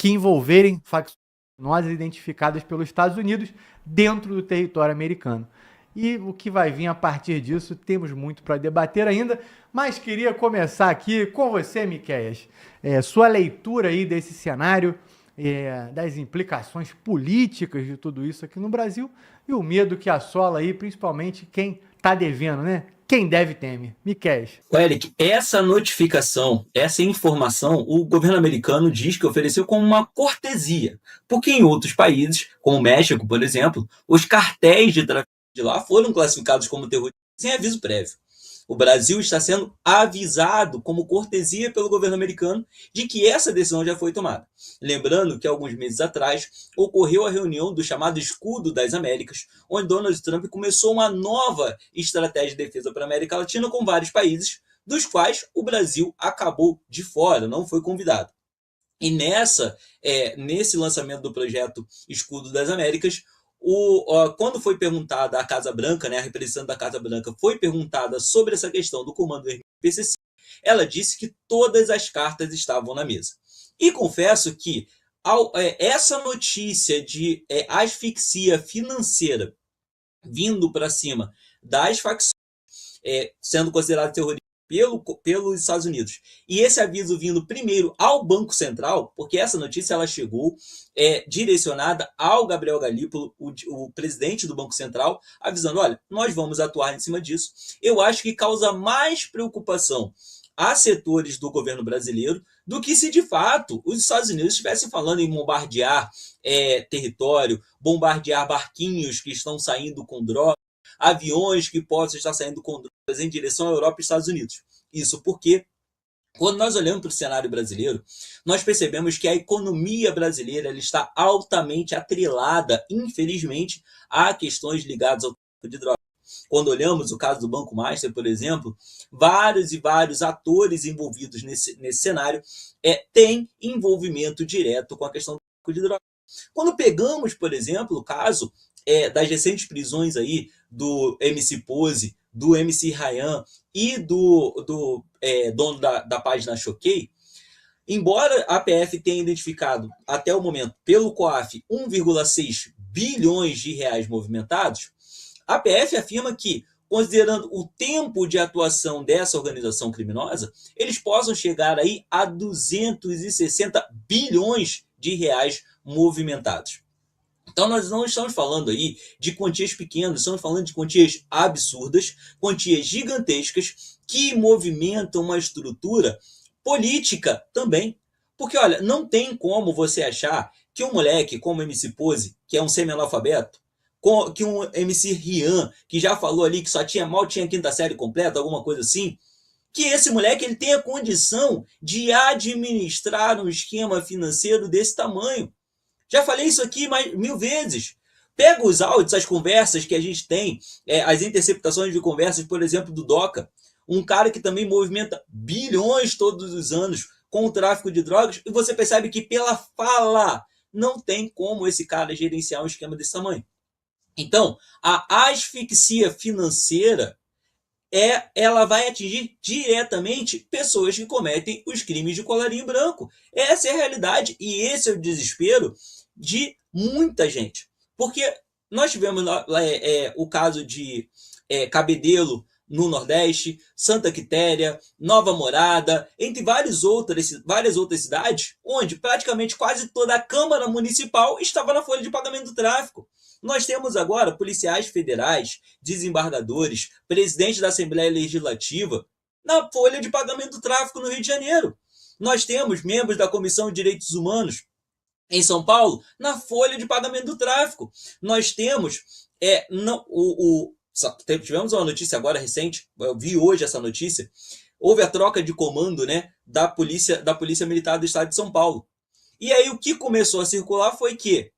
que envolverem facções criminosas identificadas pelos Estados Unidos dentro do território americano. E o que vai vir a partir disso, temos muito para debater ainda, mas queria começar aqui com você, Miqueias. Sua leitura aí desse cenário, das implicações políticas de tudo isso aqui no Brasil e o medo que assola aí, principalmente quem está devendo, né? Quem deve teme. Miqueias. Eric, essa notificação, essa informação, o governo americano diz que ofereceu como uma cortesia, porque em outros países, como o México, por exemplo, os cartéis de tráfico de lá foram classificados como terroristas sem aviso prévio. O Brasil está sendo avisado como cortesia pelo governo americano de que essa decisão já foi tomada. Lembrando que alguns meses atrás ocorreu a reunião do chamado Escudo das Américas, onde Donald Trump começou uma nova estratégia de defesa para a América Latina com vários países, dos quais o Brasil acabou de fora, não foi convidado. E nesse lançamento do projeto Escudo das Américas, quando foi perguntada à Casa Branca, né, a representante da Casa Branca foi perguntada sobre essa questão do Comando Vermelho do PCC, ela disse que todas as cartas estavam na mesa. E confesso que essa notícia de asfixia financeira vindo para cima das facções, sendo considerado terrorista pelos Estados Unidos. E esse aviso vindo primeiro ao Banco Central, porque essa notícia ela chegou direcionada ao Gabriel Galípolo, o presidente do Banco Central, avisando, olha, nós vamos atuar em cima disso. Eu acho que causa mais preocupação a setores do governo brasileiro do que se de fato os Estados Unidos estivessem falando em bombardear território, bombardear barquinhos que estão saindo com drogas, aviões que possam estar saindo com drogas em direção à Europa e Estados Unidos. Isso porque, quando nós olhamos para o cenário brasileiro, nós percebemos que a economia brasileira ela está altamente atrelada, infelizmente, a questões ligadas ao tráfico de drogas. Quando olhamos o caso do Banco Master, por exemplo, vários e vários atores envolvidos nesse cenário têm envolvimento direto com a questão do tráfico de drogas. Quando pegamos, por exemplo, o caso das recentes prisões aí do MC Pose, do MC Ryan e do dono da página Choquei, embora a PF tenha identificado até o momento, pelo COAF, 1,6 bilhões de reais movimentados, a PF afirma que, considerando o tempo de atuação dessa organização criminosa, eles possam chegar aí a 260 bilhões de reais movimentados. Então nós não estamos falando aí de quantias pequenas, estamos falando de quantias absurdas, quantias gigantescas que movimentam uma estrutura política também. Porque, olha, não tem como você achar que um moleque como MC Pose, que é um semi-analfabeto, que um MC Rian, que já falou ali que mal tinha quinta série completa, alguma coisa assim, que esse moleque ele tenha condição de administrar um esquema financeiro desse tamanho. Já falei isso aqui 1000 vezes. Pega os áudios, as conversas que a gente tem, as interceptações de conversas, por exemplo, do Doca, um cara que também movimenta bilhões todos os anos com o tráfico de drogas, e você percebe que pela fala não tem como esse cara gerenciar um esquema desse tamanho. Então, a asfixia financeira ela vai atingir diretamente pessoas que cometem os crimes de colarinho branco. Essa é a realidade e esse é o desespero de muita gente. Porque nós tivemos o caso de Cabedelo no Nordeste, Santa Quitéria, Nova Morada, entre várias outras cidades, onde praticamente quase toda a Câmara Municipal estava na folha de pagamento do tráfico. Nós temos agora policiais federais, desembargadores, presidente da Assembleia Legislativa na folha de pagamento do tráfico no Rio de Janeiro. Nós temos membros da Comissão de Direitos Humanos em São Paulo na folha de pagamento do tráfico. Nós temos tivemos uma notícia agora recente, eu vi hoje essa notícia, houve a troca de comando, né, da Polícia Militar do Estado de São Paulo. E aí o que começou a circular foi que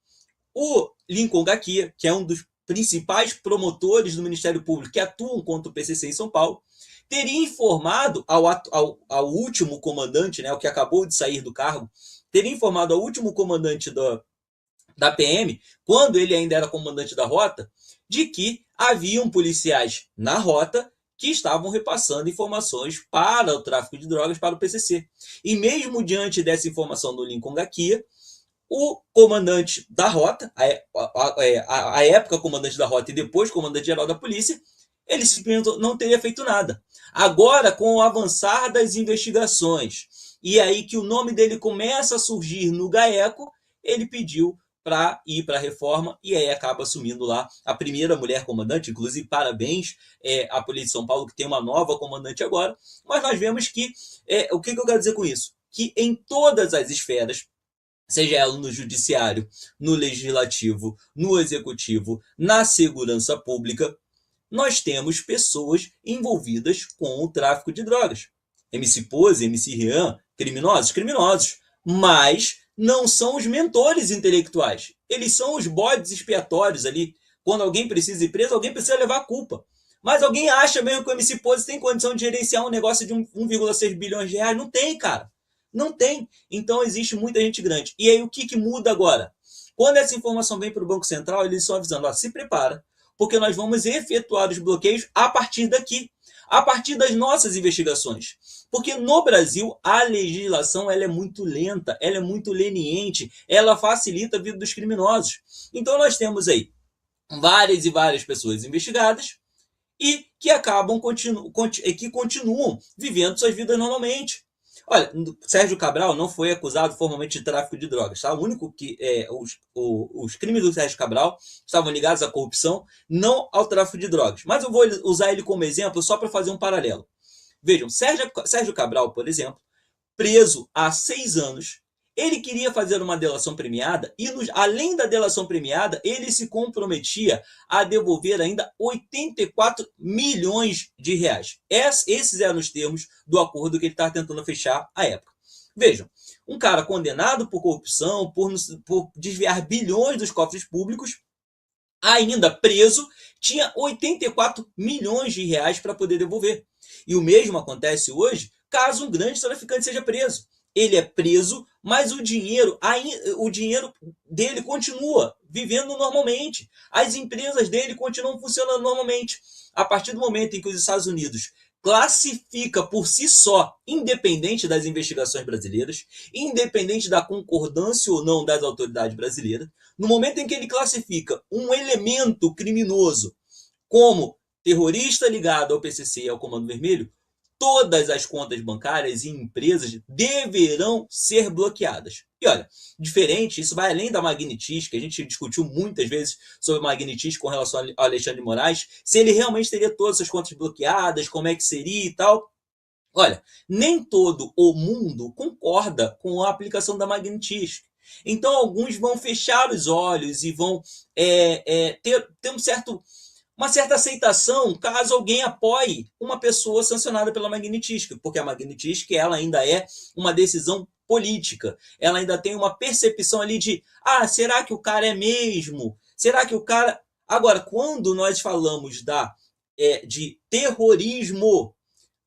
o Lincoln Gakia, que é um dos principais promotores do Ministério Público que atuam contra o PCC em São Paulo, teria informado ao último comandante, né, o que acabou de sair do cargo, teria informado ao último comandante da PM, quando ele ainda era comandante da rota, de que haviam policiais na rota que estavam repassando informações para o tráfico de drogas para o PCC. E mesmo diante dessa informação do Lincoln Gakia, o comandante da rota, a época comandante da rota e depois comandante-geral da polícia, ele simplesmente não teria feito nada. Agora, com o avançar das investigações, e aí que o nome dele começa a surgir no GAECO, ele pediu para ir para a reforma e aí acaba assumindo lá a primeira mulher comandante. Inclusive, parabéns à Polícia de São Paulo, que tem uma nova comandante agora. Mas nós vemos que, o que eu quero dizer com isso? Que em todas as esferas, seja ela no judiciário, no legislativo, no executivo, na segurança pública, nós temos pessoas envolvidas com o tráfico de drogas. MC Pose, MC Rian, criminosos, mas não são os mentores intelectuais. Eles são os bodes expiatórios ali. Quando alguém precisa ir preso, alguém precisa levar a culpa. Mas alguém acha mesmo que o MC Pose tem condição de gerenciar um negócio de 1,6 bilhões de reais? Não tem, cara. Não tem. Então existe muita gente grande. E aí o que muda agora? Quando essa informação vem para o Banco Central, eles estão avisando, ó, se prepara, porque nós vamos efetuar os bloqueios a partir daqui, a partir das nossas investigações. Porque no Brasil, a legislação ela é muito lenta, ela é muito leniente, ela facilita a vida dos criminosos. Então nós temos aí várias e várias pessoas investigadas e que que continuam vivendo suas vidas normalmente. Olha, Sérgio Cabral não foi acusado formalmente de tráfico de drogas, tá? O único que os crimes do Sérgio Cabral estavam ligados à corrupção, não ao tráfico de drogas. Mas eu vou usar ele como exemplo só para fazer um paralelo. Vejam, Sérgio Cabral, por exemplo, preso há 6 anos, ele queria fazer uma delação premiada e, além da delação premiada, ele se comprometia a devolver ainda 84 milhões de reais. Esses eram os termos do acordo que ele estava tentando fechar à época. Vejam, um cara condenado por corrupção, por desviar bilhões dos cofres públicos, ainda preso, tinha 84 milhões de reais para poder devolver. E o mesmo acontece hoje caso um grande traficante seja preso. Ele é preso, mas o dinheiro dele continua vivendo normalmente. As empresas dele continuam funcionando normalmente. A partir do momento em que os Estados Unidos classifica por si só, independente das investigações brasileiras, independente da concordância ou não das autoridades brasileiras, no momento em que ele classifica um elemento criminoso como terrorista ligado ao PCC e ao Comando Vermelho, todas as contas bancárias e empresas deverão ser bloqueadas. E olha, diferente, isso vai além da magnetística, a gente discutiu muitas vezes sobre a magnetística com relação ao Alexandre de Moraes, se ele realmente teria todas as contas bloqueadas, como é que seria e tal. Olha, nem todo o mundo concorda com a aplicação da magnetística. Então, alguns vão fechar os olhos e vão ter uma certa aceitação caso alguém apoie uma pessoa sancionada pela magnetística, porque a magnetística ela ainda é uma decisão política, ela ainda tem uma percepção ali de, será que o cara é mesmo? Será que o cara... Agora, quando nós falamos de terrorismo,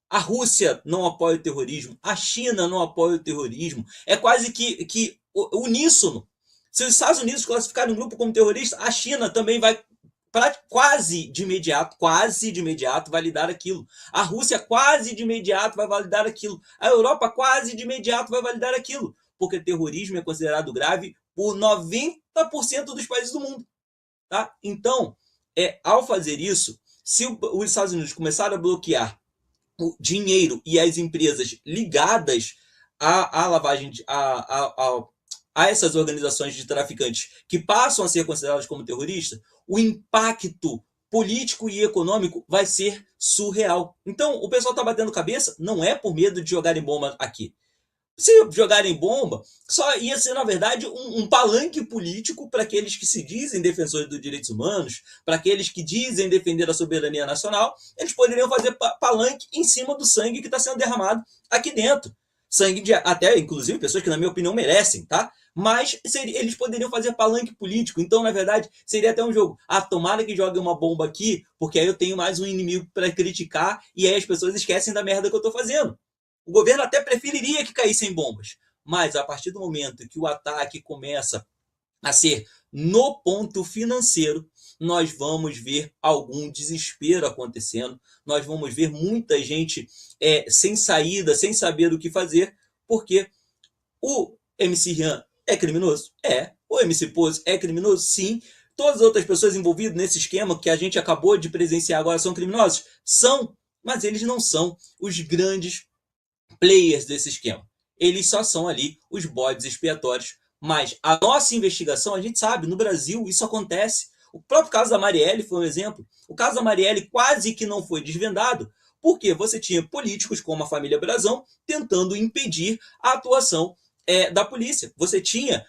a Rússia não apoia o terrorismo, a China não apoia o terrorismo, é quase que uníssono. Se os Estados Unidos classificarem um grupo como terrorista, a China também vai quase de imediato validar aquilo. A Rússia quase de imediato vai validar aquilo. A Europa quase de imediato vai validar aquilo. Porque terrorismo é considerado grave por 90% dos países do mundo. Tá? Então, ao fazer isso, se os Estados Unidos começarem a bloquear o dinheiro e as empresas ligadas à lavagem, a essas organizações de traficantes que passam a ser consideradas como terroristas, o impacto político e econômico vai ser surreal. Então, o pessoal está batendo cabeça, não é por medo de jogarem bomba aqui. Se jogarem bomba, só ia ser, na verdade, um palanque político para aqueles que se dizem defensores dos direitos humanos, para aqueles que dizem defender a soberania nacional, eles poderiam fazer palanque em cima do sangue que está sendo derramado aqui dentro. Sangue de até, inclusive, pessoas que, na minha opinião, merecem, tá? Mas eles poderiam fazer palanque político. Então, na verdade, seria até um jogo. Tomara que jogue uma bomba aqui, porque aí eu tenho mais um inimigo para criticar e aí as pessoas esquecem da merda que eu estou fazendo. O governo até preferiria que caíssem bombas. Mas, a partir do momento que o ataque começa a ser no ponto financeiro, nós vamos ver algum desespero acontecendo. Nós vamos ver muita gente sem saída, sem saber o que fazer, porque o MC Rian é criminoso? É. O MC Pose é criminoso? Sim. Todas as outras pessoas envolvidas nesse esquema que a gente acabou de presenciar agora são criminosos? São. Mas eles não são os grandes players desse esquema. Eles só são ali os bodes expiatórios. Mas a nossa investigação, a gente sabe, no Brasil isso acontece. O próprio caso da Marielle foi um exemplo. O caso da Marielle quase que não foi desvendado, porque você tinha políticos como a família Brazão tentando impedir a atuação da polícia. Você tinha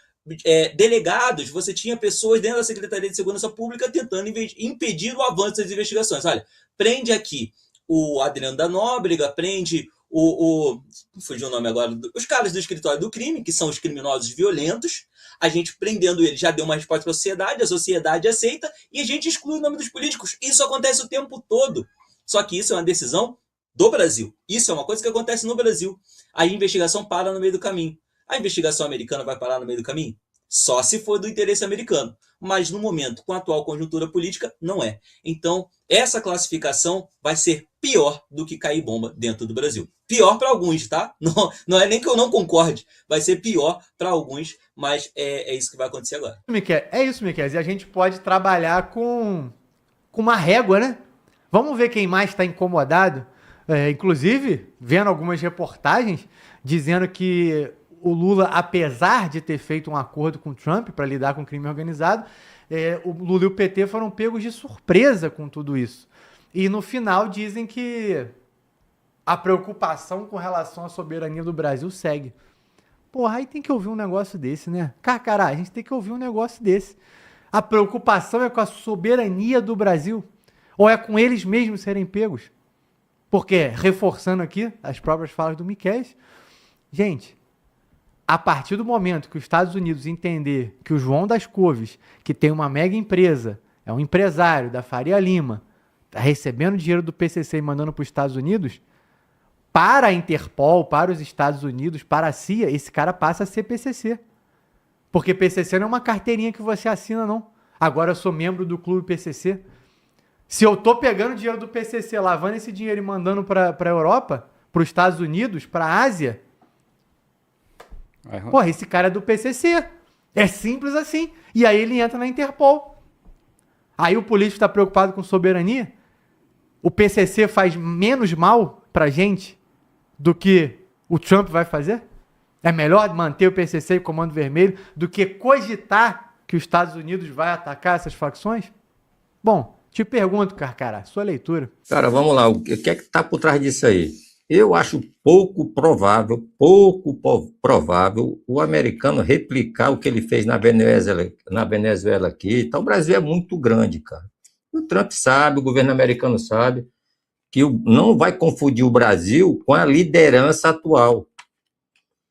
delegados, você tinha pessoas dentro da Secretaria de Segurança Pública tentando impedir o avanço das investigações. Olha, prende aqui o Adriano da Nóbrega, prende fugiu o nome agora, os caras do escritório do crime, que são os criminosos violentos. A gente prendendo eles já deu uma resposta para a sociedade aceita e a gente exclui o nome dos políticos. Isso acontece o tempo todo. Só que isso é uma decisão do Brasil. Isso é uma coisa que acontece no Brasil. A investigação para no meio do caminho. A investigação americana vai parar no meio do caminho? Só se for do interesse americano. Mas no momento, com a atual conjuntura política, não é. Então, essa classificação vai ser pior do que cair bomba dentro do Brasil. Pior para alguns, tá? Não é nem que eu não concorde. Vai ser pior para alguns, mas é isso que vai acontecer agora. É isso, Miquel. E a gente pode trabalhar com uma régua, né? Vamos ver quem mais está incomodado. Inclusive, vendo algumas reportagens dizendo que o Lula, apesar de ter feito um acordo com o Trump para lidar com o crime organizado, o Lula e o PT foram pegos de surpresa com tudo isso. E no final dizem que a preocupação com relação à soberania do Brasil segue. Porra, aí tem que ouvir um negócio desse, né? Carcará, a gente tem que ouvir um negócio desse. A preocupação é com a soberania do Brasil? Ou é com eles mesmos serem pegos? Porque, reforçando aqui as próprias falas do Miquel, gente, a partir do momento que os Estados Unidos entender que o João das Couves, que tem uma mega empresa, é um empresário da Faria Lima, está recebendo dinheiro do PCC e mandando para os Estados Unidos, para a Interpol, para os Estados Unidos, para a CIA, esse cara passa a ser PCC. Porque PCC não é uma carteirinha que você assina, não. Agora eu sou membro do clube PCC. Se eu tô pegando dinheiro do PCC, lavando esse dinheiro e mandando para a Europa, para os Estados Unidos, para a Ásia, porra, esse cara é do PCC. É simples assim. E aí ele entra na Interpol. Aí o político está preocupado com soberania. O PCC faz menos mal pra gente do que o Trump vai fazer? É melhor manter o PCC e o Comando Vermelho do que cogitar que os Estados Unidos vai atacar essas facções? Bom, te pergunto, Carcará, sua leitura. Cara, vamos lá. O que é que está por trás disso aí? Eu acho pouco provável o americano replicar o que ele fez na Venezuela aqui. Então, o Brasil é muito grande, cara. O Trump sabe, o governo americano sabe, que não vai confundir o Brasil com a liderança atual.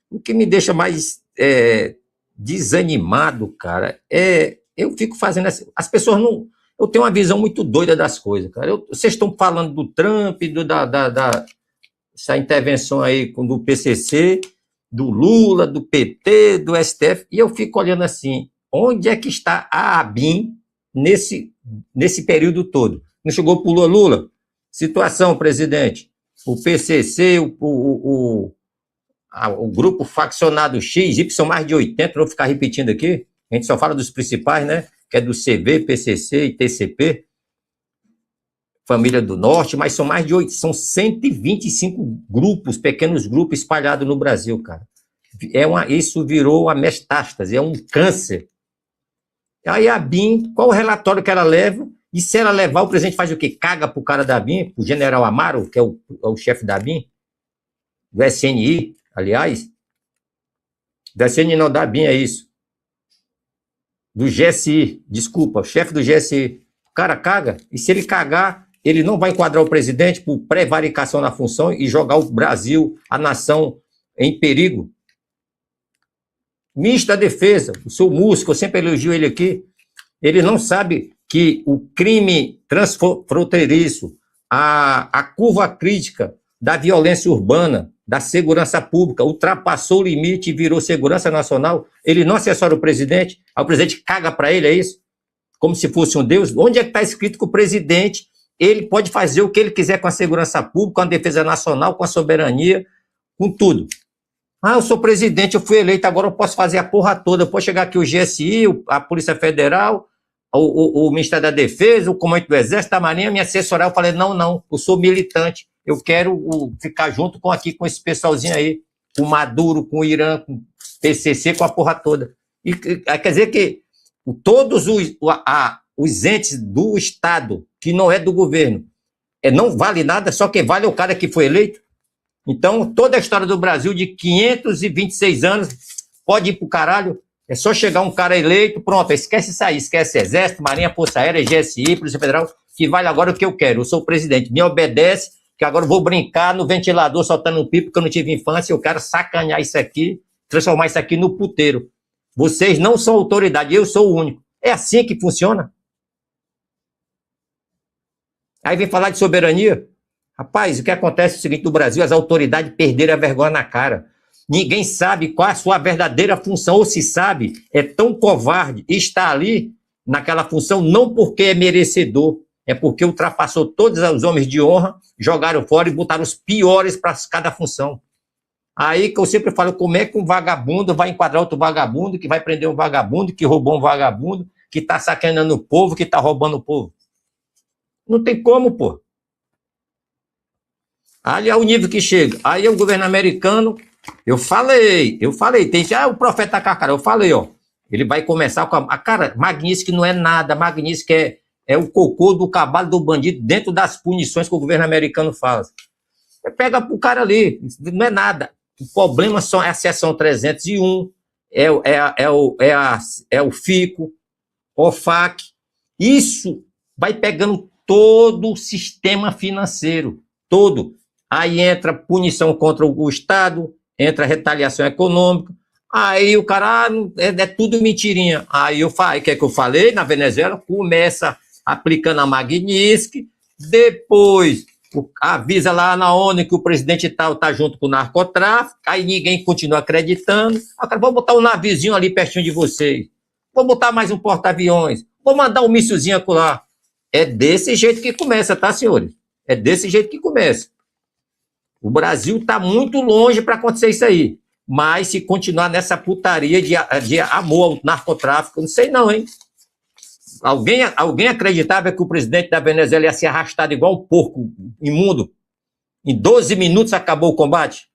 O que me deixa mais desanimado, cara, eu fico fazendo assim, as pessoas não... Eu tenho uma visão muito doida das coisas, cara. Vocês estão falando do Trump, essa intervenção aí do PCC, do Lula, do PT, do STF, e eu fico olhando assim, onde é que está a ABIN nesse período todo? Não chegou para o Lula? Situação, presidente, o PCC, o grupo faccionado X, Y, mais de 80, não vou ficar repetindo aqui, a gente só fala dos principais, né, que é do CV, PCC e TCP, Família do Norte, mas são mais de 8, são 125 grupos, pequenos grupos espalhados no Brasil, cara. Isso virou uma metástase, é um câncer. Aí a BIM, qual o relatório que ela leva? E se ela levar, o presidente faz o quê? Caga pro cara da BIM, o general Amaro, que é o chefe da BIM, do SNI, aliás. Do SNI não, da BIM é isso. Do GSI, desculpa, o chefe do GSI. O cara caga, e se ele cagar, ele não vai enquadrar o presidente por prevaricação na função e jogar o Brasil, a nação, em perigo. Ministro da Defesa, o seu Músico, eu sempre elogio ele aqui, ele não sabe que o crime transfronteiriço, a curva crítica da violência urbana, da segurança pública, ultrapassou o limite e virou segurança nacional, ele não assessora o presidente, aí o presidente caga para ele, é isso? Como se fosse um Deus? Onde é que está escrito que o presidente, ele pode fazer o que ele quiser com a segurança pública, com a defesa nacional, com a soberania, com tudo? Ah, eu sou presidente, eu fui eleito, agora eu posso fazer a porra toda. Eu posso chegar aqui o GSI, a Polícia Federal, o Ministério da Defesa, o Comandante do Exército, da Marinha, me assessorar. Eu falei, não, eu sou militante. Eu quero ficar junto com esse pessoalzinho aí, com o Maduro, com o Irã, com o PCC, com a porra toda. E quer dizer que todos os entes do Estado, que não é do governo, não vale nada, só quem vale é o cara que foi eleito. Então, toda a história do Brasil de 526 anos pode ir pro caralho. É só chegar um cara eleito, pronto, esquece isso aí, esquece Exército, Marinha, Força Aérea, GSI, Polícia Federal, que vale agora o que eu quero. Eu sou o presidente, me obedece, que agora eu vou brincar no ventilador soltando um pipo, porque eu não tive infância, eu quero sacanear isso aqui, transformar isso aqui no puteiro. Vocês não são autoridade, eu sou o único. É assim que funciona? Aí vem falar de soberania. Rapaz, o que acontece é o seguinte, no Brasil as autoridades perderam a vergonha na cara. Ninguém sabe qual é a sua verdadeira função, ou se sabe, é tão covarde e está ali naquela função não porque é merecedor, é porque ultrapassou todos os homens de honra, jogaram fora e botaram os piores para cada função. Aí que eu sempre falo, como é que um vagabundo vai enquadrar outro vagabundo, que vai prender um vagabundo, que roubou um vagabundo, que está sacaneando o povo, que está roubando o povo? Não tem como, pô. Ali é o nível que chega. Aí é o governo americano, eu falei, tem o profeta Carcará, eu falei, ó, ele vai começar com cara, Magnitsky não é nada, Magnitsky é o cocô do cavalo do bandido dentro das punições que o governo americano faz. Pega pro cara ali, não é nada. O problema é a seção 301, é o FICO, o FAC, isso vai pegando todo o sistema financeiro, todo. Aí entra punição contra o Estado, entra retaliação econômica, aí o cara, é tudo mentirinha. Aí o que é que eu falei? Na Venezuela, começa aplicando a Magnitsky, depois avisa lá na ONU que o presidente tal está junto com o narcotráfico, aí ninguém continua acreditando. Cara, vou botar um naviozinho ali pertinho de vocês, vou botar mais um porta-aviões, vou mandar um míssilzinho acolá. É desse jeito que começa, tá, senhores? É desse jeito que começa. O Brasil está muito longe para acontecer isso aí. Mas se continuar nessa putaria de amor ao narcotráfico, não sei não, hein? Alguém acreditava que o presidente da Venezuela ia ser arrastado igual um porco imundo? Em 12 minutos acabou o combate?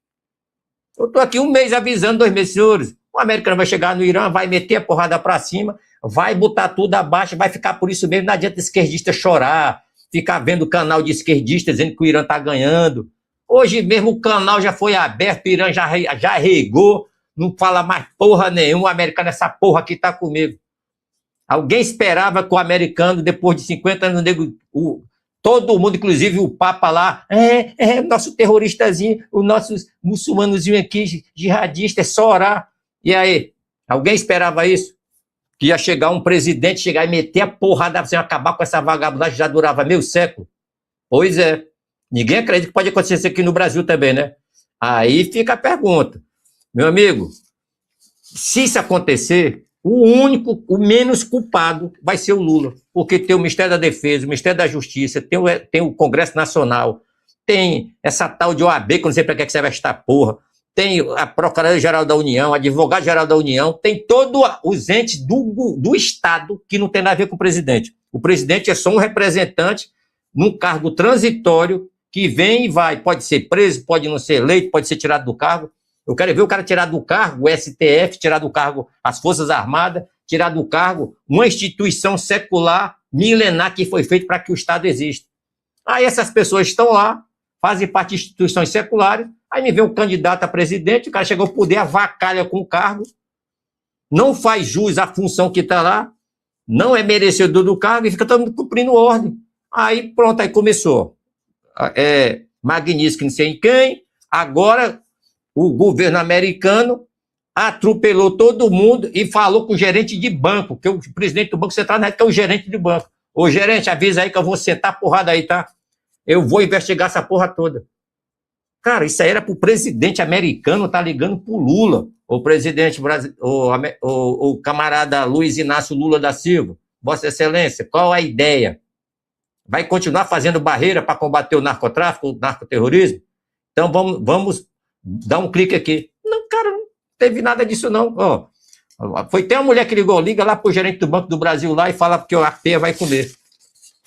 Eu estou aqui um mês avisando, 2 meses, senhores. O americano vai chegar no Irã, vai meter a porrada para cima, vai botar tudo abaixo, vai ficar por isso mesmo. Não adianta esquerdista chorar, ficar vendo canal de esquerdista dizendo que o Irã está ganhando. Hoje mesmo o canal já foi aberto, o Irã já regou, não fala mais porra nenhuma, o americano, essa porra aqui tá comigo. Alguém esperava que o americano, depois de 50 anos, todo mundo, inclusive o Papa lá, nosso terroristazinho, o nosso muçulmanozinho aqui, jihadista, é só orar. E aí, alguém esperava isso? Que ia chegar um presidente, chegar e meter a porrada, assim, acabar com essa vagabundagem, já durava meio século? Pois é. Ninguém acredita que pode acontecer isso aqui no Brasil também, né? Aí fica a pergunta. Meu amigo, se isso acontecer, o menos culpado vai ser o Lula, porque tem o Ministério da Defesa, o Ministério da Justiça, tem o Congresso Nacional, tem essa tal de OAB, que eu não sei para que serve esta porra, tem a Procuradoria-Geral da União, a Advogado-Geral da União, tem todos os entes do Estado que não tem nada a ver com o presidente. O presidente é só um representante num cargo transitório que vem e vai, pode ser preso, pode não ser eleito, pode ser tirado do cargo. Eu quero ver o cara tirar do cargo, o STF, tirar do cargo as Forças Armadas, tirar do cargo uma instituição secular, milenar, que foi feita para que o Estado exista. Aí essas pessoas estão lá, fazem parte de instituições seculares, aí me vê um candidato a presidente, o cara chegou ao poder, avacalha com o cargo, não faz jus à função que está lá, não é merecedor do cargo e fica todo mundo cumprindo ordem. Aí pronto, aí começou. Magnitsky não sei quem, agora o governo americano atropelou todo mundo e falou com o gerente de banco, que o presidente do Banco Central não é que é o gerente de banco. Ô gerente, avisa aí que eu vou sentar a porrada aí, tá? Eu vou investigar essa porra toda. Cara, isso aí era pro presidente americano, tá ligando pro Lula, o presidente o camarada Luiz Inácio Lula da Silva. Vossa Excelência, qual a ideia? Vai continuar fazendo barreira para combater o narcotráfico, o narcoterrorismo? Então vamos Dá um clique aqui. Não, cara, não teve nada disso, não. Ó, foi até uma mulher que ligou, liga lá pro gerente do Banco do Brasil lá e fala que a peia vai comer.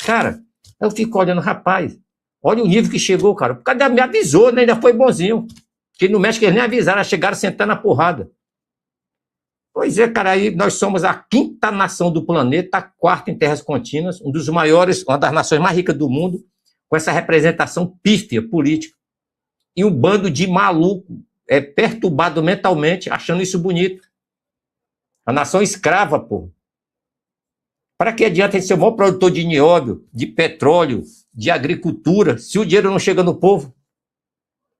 Cara, eu fico olhando, rapaz, olha o nível que chegou, cara. O cara me avisou, né? Ainda foi bonzinho. Que no México eles nem avisaram, eles chegaram sentando a porrada. Pois é, cara, aí nós somos a 5ª nação do planeta, a 4ª em terras contínuas, um dos maiores, uma das nações mais ricas do mundo, com essa representação pífia política. E um bando de maluco, perturbado mentalmente, achando isso bonito. A nação escrava, pô. Para que adianta ser o maior produtor de nióbio, de petróleo, de agricultura, se o dinheiro não chega no povo?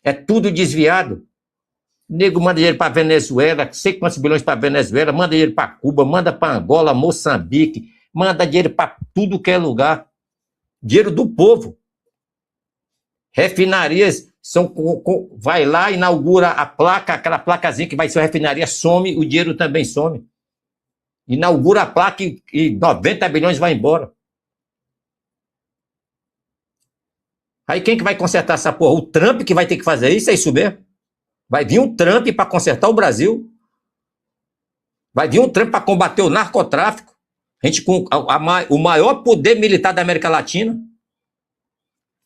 É tudo desviado. O nego manda dinheiro para Venezuela, sei quantos bilhões para Venezuela, manda dinheiro para Cuba, manda para Angola, Moçambique, manda dinheiro para tudo que é lugar. Dinheiro do povo. Refinarias vai lá, inaugura a placa, aquela placazinha que vai ser uma refinaria, some, o dinheiro também some. Inaugura a placa e 90 bilhões vai embora. Aí quem que vai consertar essa porra? O Trump que vai ter que fazer isso? É isso mesmo? Vai vir um Trump para consertar o Brasil? Vai vir um Trump para combater o narcotráfico? A gente com o maior poder militar da América Latina?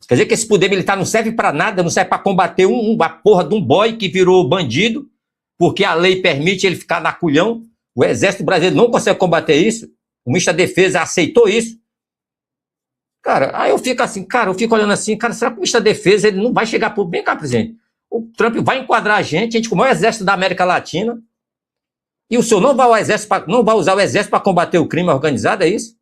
Quer dizer que esse poder militar não serve para nada, não serve para combater a porra de um boy que virou bandido, porque a lei permite ele ficar na culhão. O exército brasileiro não consegue combater isso. O ministro da Defesa aceitou isso. Cara, aí eu fico assim, cara, eu fico olhando assim, cara, será que o ministro da Defesa ele não vai chegar por bem cá, presidente? O Trump vai enquadrar a gente com o maior exército da América Latina, e o senhor não vai usar o exército para combater o crime organizado, é isso?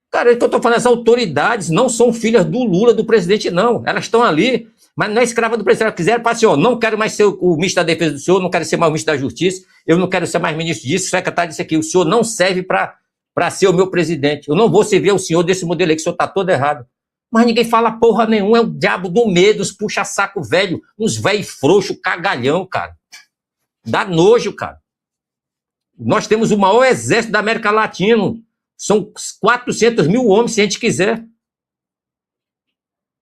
Cara, então eu estou falando, as autoridades não são filhas do Lula, do presidente, não. Elas estão ali, mas não é escrava do presidente. Elas quiseram falar assim, ó, não quero mais ser o ministro da Defesa do senhor, não quero ser mais o ministro da Justiça, eu não quero ser mais ministro disso, secretário disso aqui. O senhor não serve para ser o meu presidente. Eu não vou servir ao senhor desse modelo aí, que o senhor está todo errado. Mas ninguém fala porra nenhuma, é o diabo do medo, os puxa-saco velho, uns velho frouxo, cagalhão, cara. Dá nojo, cara. Nós temos o maior exército da América Latina. São 400 mil homens, se a gente quiser.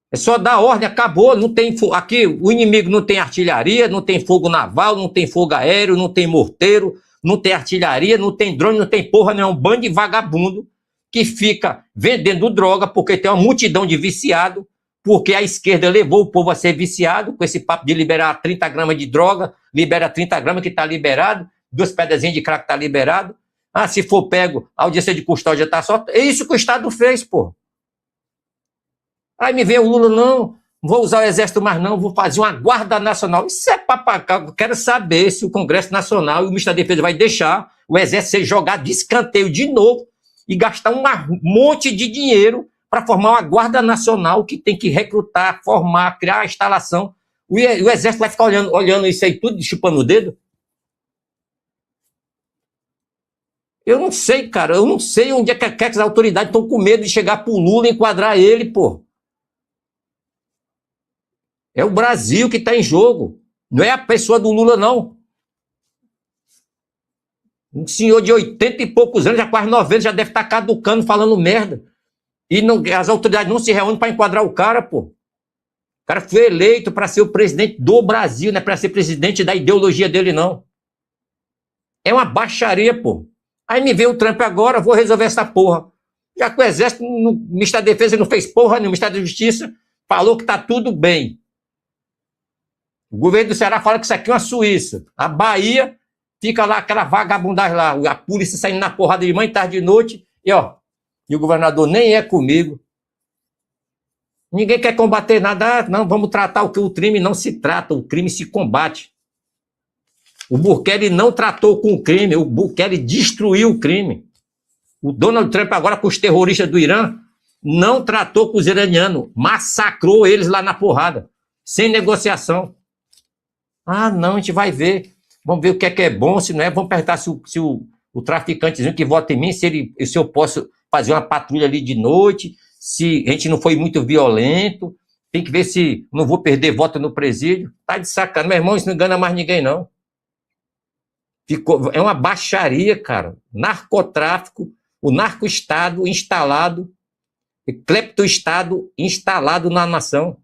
É só dar ordem, acabou. Não tem aqui o inimigo não tem artilharia, não tem fogo naval, não tem fogo aéreo, não tem morteiro, não tem artilharia, não tem drone, não tem porra nenhuma. Um bando de vagabundo que fica vendendo droga porque tem uma multidão de viciado, porque a esquerda levou o povo a ser viciado com esse papo de liberar 30 gramas de droga, libera 30 gramas que está liberado, 2 pedazinhos de crack está liberado. Ah, se for pego, a audiência de custódia está só. É isso que o Estado fez, pô. Aí me vem o Lula, não vou usar o Exército mais não, vou fazer uma Guarda Nacional. Isso é papacá. Eu quero saber se o Congresso Nacional e o Ministério da Defesa vai deixar o Exército ser jogado de escanteio de novo e gastar um monte de dinheiro para formar uma Guarda Nacional que tem que recrutar, formar, criar a instalação. O Exército vai ficar olhando isso aí tudo, chupando o dedo? Eu não sei, cara, eu não sei onde é que as autoridades estão com medo de chegar pro Lula e enquadrar ele, pô. É o Brasil que está em jogo, não é a pessoa do Lula, não. Um senhor de 80 e poucos anos, já quase 90, já deve estar caducando, falando merda. E as autoridades não se reúnem para enquadrar o cara, pô. O cara foi eleito para ser o presidente do Brasil, não é para ser presidente da ideologia dele, não. É uma baixaria, pô. Aí me veio o Trump agora, vou resolver essa porra. Já que o Exército, o Ministério da Defesa não fez porra nenhuma, o Ministério da Justiça falou que tá tudo bem. O governo do Ceará fala que isso aqui é uma Suíça. A Bahia fica lá, aquela vagabundagem lá, a polícia saindo na porrada de manhã, tarde e noite, e o governador nem é comigo. Ninguém quer combater nada, não, vamos tratar o crime não se trata, o crime se combate. O Bukele não tratou com o crime, o Bukele destruiu o crime. O Donald Trump agora com os terroristas do Irã não tratou com os iranianos, massacrou eles lá na porrada, sem negociação. Ah, não, a gente vai ver, vamos ver o que é bom, se não é, vamos perguntar se o traficantezinho que vota em mim, se eu posso fazer uma patrulha ali de noite, se a gente não foi muito violento, tem que ver se não vou perder voto no presídio. Tá de sacanagem, meu irmão, isso não engana mais ninguém, não. É uma baixaria, cara. Narcotráfico, o narco-estado instalado, o clepto-estado instalado na nação.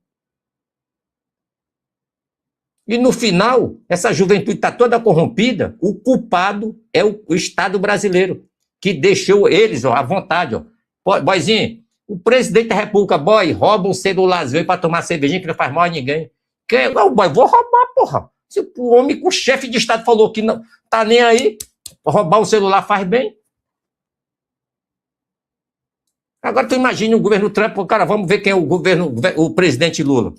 E no final, essa juventude está toda corrompida, o culpado é o Estado brasileiro, que deixou eles à vontade. Boizinho, o presidente da República, rouba um celularzinho para tomar cervejinha que não faz mal a ninguém. Não, vou roubar, porra. Se o homem, o chefe de Estado falou que não tá nem aí, roubar um celular faz bem. Agora tu imagina o governo Trump, cara, vamos ver quem é o presidente Lula.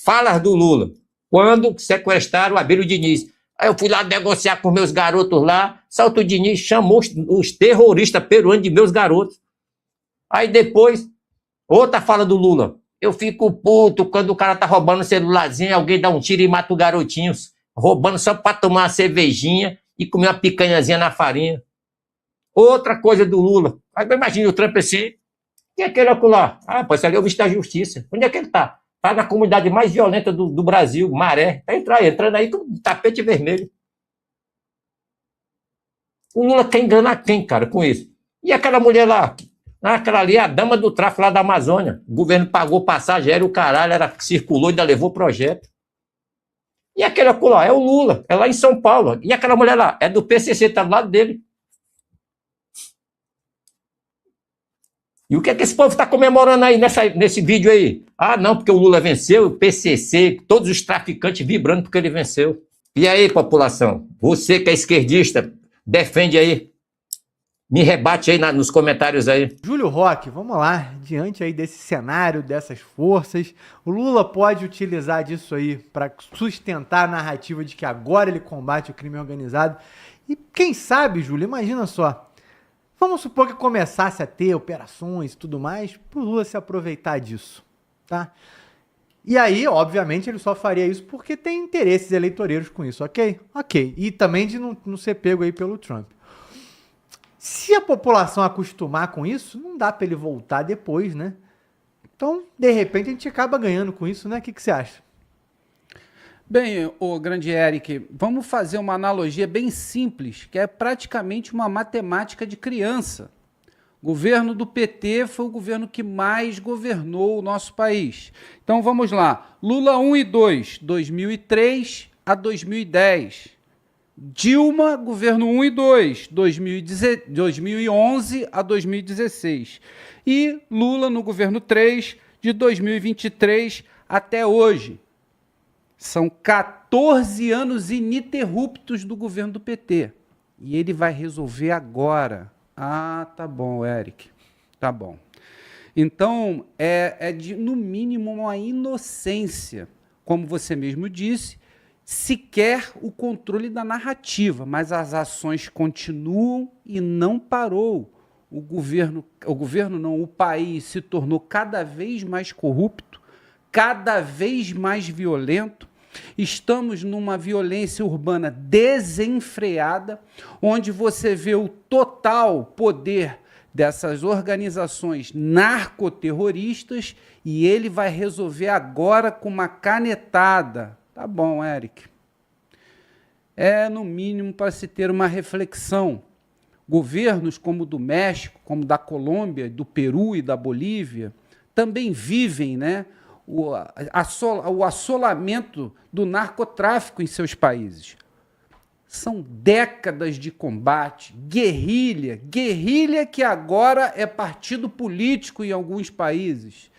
Fala do Lula. Quando sequestraram o Abílio Diniz. Aí eu fui lá negociar com meus garotos lá, Salto Diniz chamou os terroristas peruanos de meus garotos. Aí depois, outra fala do Lula. Eu fico puto quando o cara tá roubando um celularzinho, alguém dá um tiro e mata o garotinho, roubando só para tomar uma cervejinha e comer uma picanhazinha na farinha. Outra coisa do Lula. Aí imagina o Trump assim, quem é aquele lá? Ah, pô, esse ali é o ministro da Justiça. Onde é que ele tá? Tá na comunidade mais violenta do Brasil, Maré. Tá entrando aí com tapete vermelho. O Lula quer enganar quem, cara, com isso? E aquela mulher lá? Aquela ali é a dama do tráfico lá da Amazônia. O governo pagou passagem, era o caralho, ela circulou e ainda levou projeto. E aquele lá é o Lula, é lá em São Paulo. E aquela mulher lá é do PCC, tá do lado dele. E o que é que esse povo está comemorando aí nesse vídeo aí? Ah, não, porque o Lula venceu, o PCC, todos os traficantes vibrando porque ele venceu. E aí, população, você que é esquerdista, defende aí. Me rebate aí nos comentários aí. Júlio Roque, vamos lá. Diante aí desse cenário, dessas forças, o Lula pode utilizar disso aí para sustentar a narrativa de que agora ele combate o crime organizado. E quem sabe, Júlio, imagina só. Vamos supor que começasse a ter operações e tudo mais, para o Lula se aproveitar disso, tá? E aí, obviamente, ele só faria isso porque tem interesses eleitoreiros com isso, ok? Ok. E também de não ser pego aí pelo Trump. Se a população acostumar com isso, não dá para ele voltar depois, né? Então, de repente, a gente acaba ganhando com isso, né? O que você acha? Bem, o grande Eric, vamos fazer uma analogia bem simples, que é praticamente uma matemática de criança. O governo do PT foi o governo que mais governou o nosso país. Então vamos lá. Lula 1 e 2, 2003 a 2010. Dilma, governo 1 e 2, 2011 a 2016. E Lula no governo 3, de 2023 até hoje. São 14 anos ininterruptos do governo do PT. E ele vai resolver agora. Ah, tá bom, Eric. Tá bom. Então, no mínimo uma inocência, como você mesmo disse, sequer o controle da narrativa, mas as ações continuam e não parou. O país se tornou cada vez mais corrupto, cada vez mais violento. Estamos numa violência urbana desenfreada, onde você vê o total poder dessas organizações narcoterroristas e ele vai resolver agora com uma canetada. Tá bom, Eric. É, no mínimo, para se ter uma reflexão. Governos como o do México, como da Colômbia, do Peru e da Bolívia, também vivem, né, o assolamento do narcotráfico em seus países. São décadas de combate, guerrilha que agora é partido político em alguns países.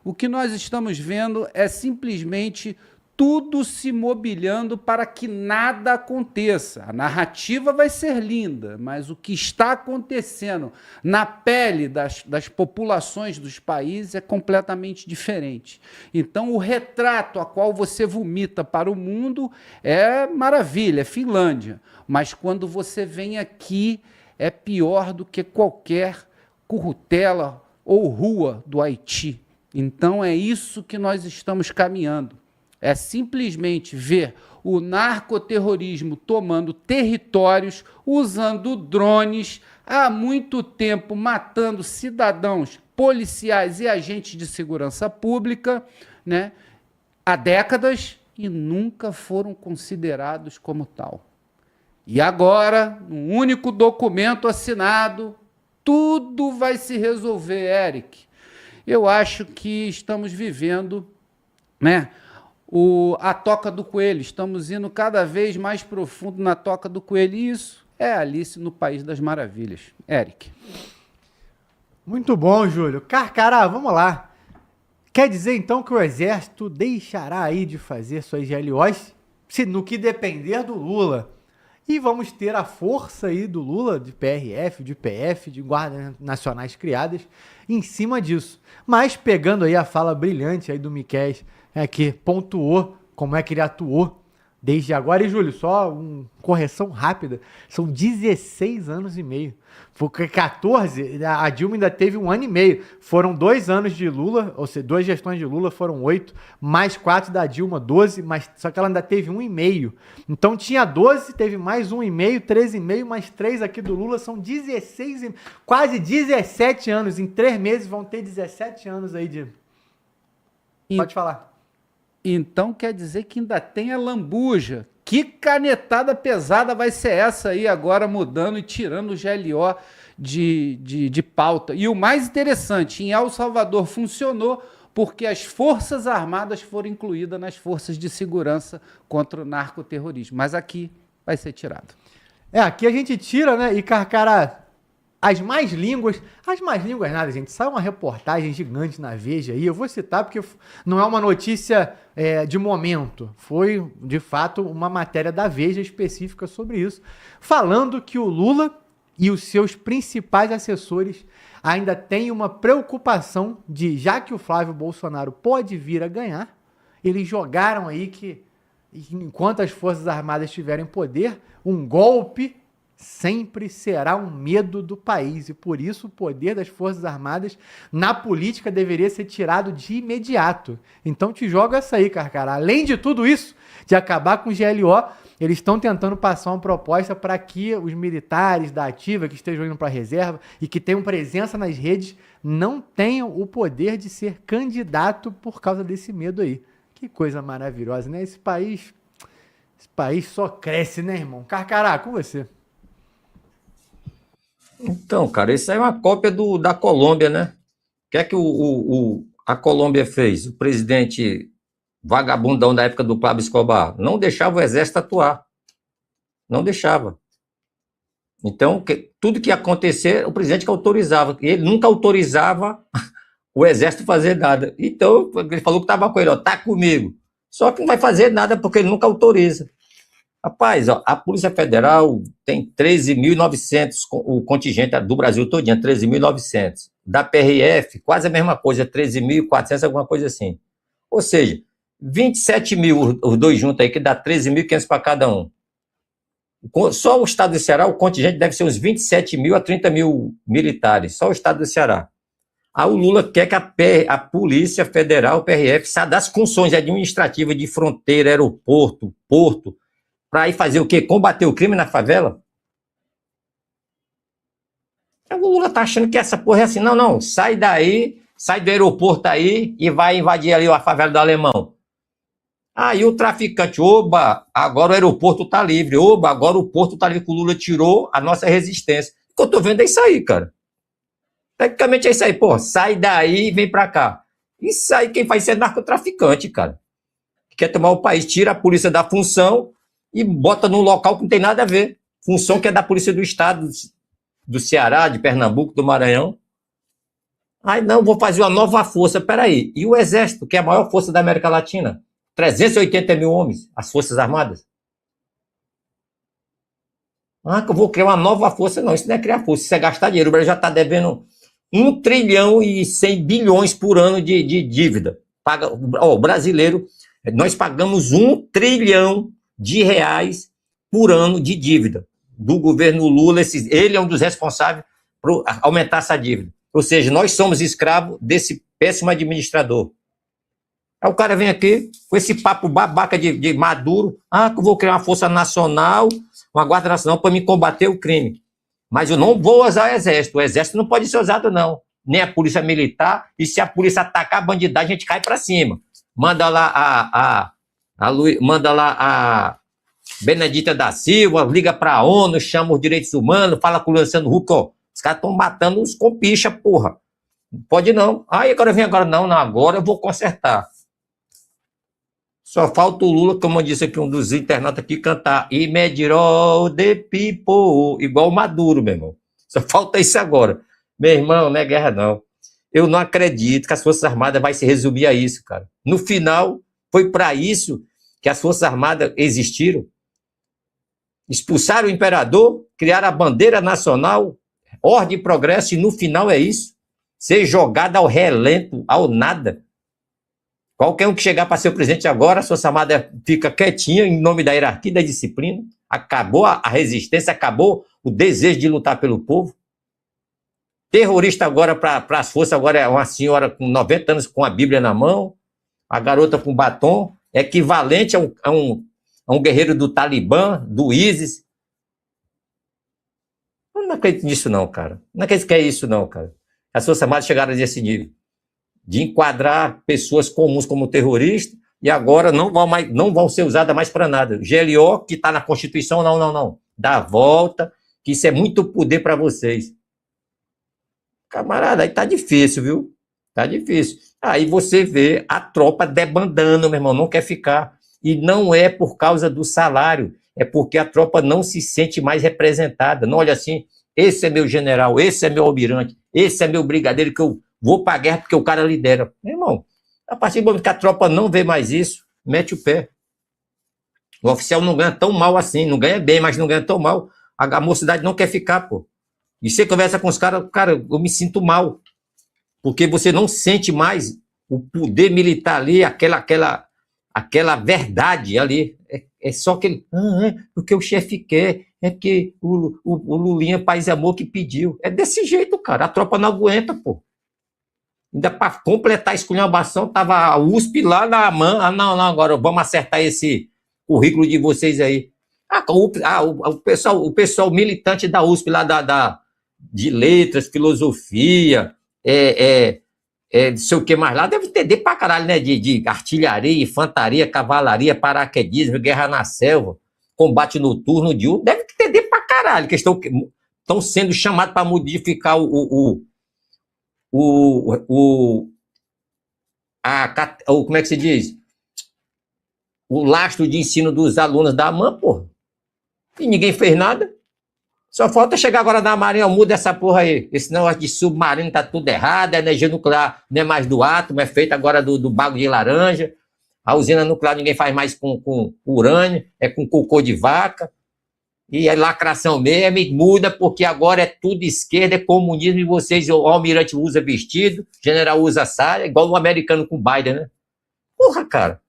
O que nós estamos vendo é simplesmente tudo se mobiliando para que nada aconteça. A narrativa vai ser linda, mas o que está acontecendo na pele das populações dos países é completamente diferente. Então, o retrato a qual você vomita para o mundo é maravilha, é Finlândia. Mas quando você vem aqui, é pior do que qualquer currutela ou rua do Haiti. Então, é isso que nós estamos caminhando. É simplesmente ver o narcoterrorismo tomando territórios, usando drones, há muito tempo matando cidadãos, policiais e agentes de segurança pública, né, há décadas e nunca foram considerados como tal. E agora, num único documento assinado, tudo vai se resolver, Eric. Eu acho que estamos vivendo, né, A toca do coelho. Estamos indo cada vez mais profundo na toca do coelho. E isso é Alice no País das Maravilhas. Eric. Muito bom, Júlio. Carcará, vamos lá. Quer dizer, então, que o Exército deixará aí de fazer suas GLOs no que depender do Lula. E vamos ter a força aí do Lula, de PRF, de PF, de guardas nacionais criadas, em cima disso. Mas pegando aí a fala brilhante aí do Miquel, que pontuou como é que ele atuou desde agora. E, Júlio, só uma correção rápida, são 16 anos e meio. Porque 14, a Dilma ainda teve 1 ano e meio. Foram 2 anos de Lula, ou seja, 2 gestões de Lula foram 8, mais 4 da Dilma, 12, mas só que ela ainda teve 1 e meio. Então tinha 12, teve mais 1 e meio, 13 e meio, mais 3 aqui do Lula, são 16, quase 17 anos. Em 3 meses vão ter 17 anos aí de... Pode falar. Então quer dizer que ainda tem a lambuja. Que canetada pesada vai ser essa aí agora, mudando e tirando o GLO de pauta. E o mais interessante, em El Salvador funcionou porque as Forças Armadas foram incluídas nas forças de segurança contra o narcoterrorismo. Mas aqui vai ser tirado. Aqui a gente tira, né? E, Carcará, as mais línguas nada, gente. Sai uma reportagem gigante na Veja aí. Eu vou citar porque não é uma notícia de momento. Foi, de fato, uma matéria da Veja específica sobre isso. Falando que o Lula e os seus principais assessores ainda têm uma preocupação de, já que o Flávio Bolsonaro pode vir a ganhar, eles jogaram aí que, enquanto as Forças Armadas tiverem poder, um golpe sempre será um medo do país, e por isso o poder das Forças Armadas na política deveria ser tirado de imediato. Então te jogo essa aí, Carcará. Além de tudo isso, de acabar com o GLO, eles estão tentando passar uma proposta para que os militares da ativa que estejam indo para a reserva e que tenham presença nas redes não tenham o poder de ser candidato por causa desse medo aí. Que coisa maravilhosa, né? Esse país só cresce, né, irmão? Carcará, com você. Então, cara, isso aí é uma cópia da Colômbia, né? O que é que a Colômbia fez? O presidente vagabundão da época do Pablo Escobar não deixava o exército atuar. Não deixava. Então, tudo que ia acontecer, o presidente que autorizava. Ele nunca autorizava o exército fazer nada. Então, ele falou que estava com ele, ó, tá comigo. Só que não vai fazer nada porque ele nunca autoriza. Rapaz, ó, a Polícia Federal tem 13.900, o contingente do Brasil todinho, 13.900. Da PRF, quase a mesma coisa, 13.400, alguma coisa assim. Ou seja, 27 mil, os dois juntos aí, que dá 13.500 para cada um. Só o estado do Ceará, o contingente deve ser uns 27 mil a 30 mil militares, só o estado do Ceará. Aí o Lula quer que a Polícia Federal, PRF, saia das funções administrativas de fronteira, aeroporto, porto, para ir fazer o quê? Combater o crime na favela? O Lula tá achando que essa porra é assim. Não, sai daí, sai do aeroporto aí e vai invadir ali a favela do Alemão. Aí o traficante, oba, agora o aeroporto tá livre, oba, agora o porto tá livre, que o Lula tirou a nossa resistência. O que eu tô vendo é isso aí, cara. Tecnicamente é isso aí, porra, sai daí e vem pra cá. Isso aí quem faz isso é narcotraficante, cara. Quer tomar o país, tira a polícia da função e bota num local que não tem nada a ver. Função que é da polícia do estado, do Ceará, de Pernambuco, do Maranhão. Aí não, vou fazer uma nova força, peraí. E o Exército, que é a maior força da América Latina? 380 mil homens, as Forças Armadas. Que eu vou criar uma nova força. Não, isso não é criar força, isso é gastar dinheiro. O Brasil já está devendo 1 trilhão e 100 bilhões por ano de dívida. O brasileiro, nós pagamos 1 trilhão de reais por ano de dívida do governo Lula. Ele é um dos responsáveis por aumentar essa dívida. Ou seja, nós somos escravos desse péssimo administrador. Aí o cara vem aqui com esse papo babaca de Maduro. Que eu vou criar uma força nacional, uma guarda nacional para me combater o crime. Mas eu não vou usar o exército. O exército não pode ser usado, não. Nem a polícia militar. E se a polícia atacar a bandidagem, a gente cai para cima. Manda lá a Benedita da Silva, liga para a ONU, chama os direitos humanos, fala com o Luciano Huck, ó, os caras estão matando os compicha, porra. Não pode não. Agora vem agora, não, agora eu vou consertar. Só falta o Lula, como disse aqui um dos internautas aqui, cantar Imagine all the people, igual o Maduro, meu irmão. Só falta isso agora. Meu irmão, não é guerra, não. Eu não acredito que as Forças Armadas vai se resumir a isso, cara. No final, foi para isso que as Forças Armadas existiram. Expulsaram o imperador, criaram a bandeira nacional, ordem e progresso, e no final é isso. Ser jogado ao relento, ao nada. Qualquer um que chegar para ser o presidente agora, a Força Armada fica quietinha em nome da hierarquia e da disciplina. Acabou a resistência, acabou o desejo de lutar pelo povo. Terrorista agora para as forças, agora é uma senhora com 90 anos com a Bíblia na mão, a garota com batom, equivalente a um guerreiro do Talibã, do ISIS. Eu não acredito nisso não, cara. Não acredito que é isso não, cara. As Forças Armadas chegaram nesse nível de enquadrar pessoas comuns como terroristas e agora não vão ser usadas mais para nada. GLO, que está na Constituição, não. Dá a volta, que isso é muito poder para vocês. Camarada, aí tá difícil, viu? Tá difícil. Aí você vê a tropa debandando, meu irmão, não quer ficar. E não é por causa do salário, é porque a tropa não se sente mais representada. Não olha assim, esse é meu general, esse é meu almirante, esse é meu brigadeiro, que eu vou para a guerra porque o cara lidera. Meu irmão, a partir do momento que a tropa não vê mais isso, mete o pé. O oficial não ganha tão mal assim, não ganha bem, mas não ganha tão mal. A mocidade não quer ficar, pô. E você conversa com os caras, cara, eu me sinto mal. Porque você não sente mais o poder militar ali, aquela verdade ali. É só aquele, porque o chefe quer, é porque o Lulinha Paz e Amor que pediu. É desse jeito, cara. A tropa não aguenta, pô. Ainda para completar a esculhambação, tava a USP lá na mão. Não, agora vamos acertar esse currículo de vocês aí. O pessoal militante da USP lá de letras, filosofia, não sei o que mais lá, deve entender pra caralho, né? De artilharia, infantaria, cavalaria, paraquedismo, guerra na selva, combate noturno diurno, deve entender pra caralho, que estão sendo chamados para modificar como é que se diz? O lastro de ensino dos alunos da AMAN, porra. E ninguém fez nada. Só falta chegar agora na Marinha, muda essa porra aí. Esse negócio de submarino tá tudo errado, a energia nuclear não é mais do átomo, é feita agora do bago de laranja. A usina nuclear ninguém faz mais com urânio, é com cocô de vaca. E é lacração mesmo, e muda porque agora é tudo esquerda, é comunismo, e vocês, o almirante usa vestido, o general usa saia, igual o americano com Biden, né? Porra, cara.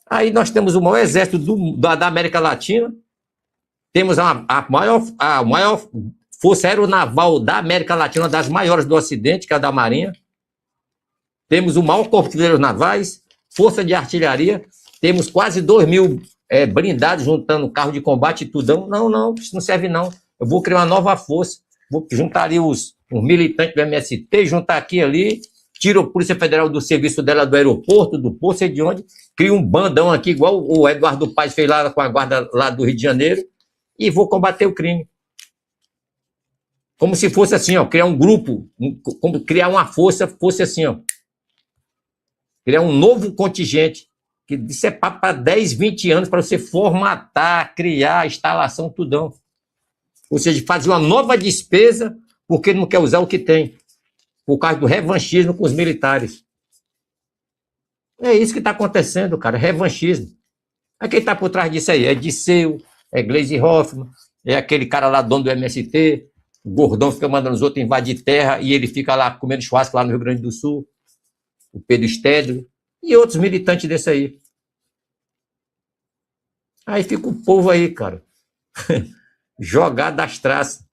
Aí nós temos o maior exército da América Latina, temos a maior força aeronaval da América Latina, das maiores do Ocidente, que é a da Marinha. Temos o maior corpo de aeronavais, força de artilharia, temos quase 2.000 blindados, juntando carro de combate e tudão. Não, isso não serve não. Eu vou criar uma nova força, vou juntar ali os militantes do MST, juntar aqui ali, tiro a Polícia Federal do serviço dela do aeroporto, do posto, sei de onde, crio um bandão aqui, igual o Eduardo Paes fez lá com a guarda lá do Rio de Janeiro, e vou combater o crime. Como se fosse assim, ó, criar um grupo, criar uma força, fosse assim, ó, criar um novo contingente, que isso é para 10, 20 anos, para você formatar, criar, instalação, tudão. Ou seja, fazer uma nova despesa, porque não quer usar o que tem, por causa do revanchismo com os militares. É isso que está acontecendo, cara, revanchismo. Aí quem está por trás disso aí? É Disseu, é Gleisi Hoffmann, é aquele cara lá, dono do MST, o gordão fica mandando os outros invadir terra e ele fica lá comendo churrasco lá no Rio Grande do Sul, o Pedro Stedley e outros militantes desse aí. Aí fica o povo aí, cara, jogado das traças.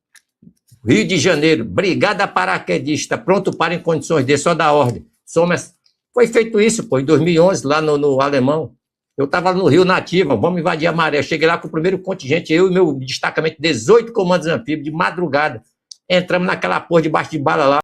Rio de Janeiro, brigada paraquedista, pronto para em condições de só dar ordem. Foi feito isso, pô, em 2011, lá no Alemão. Eu estava no Rio Nativa, vamos invadir a Maré. Eu cheguei lá com o primeiro contingente, eu e meu destacamento, 18 comandos anfíbios, de madrugada. Entramos naquela porra debaixo de bala lá.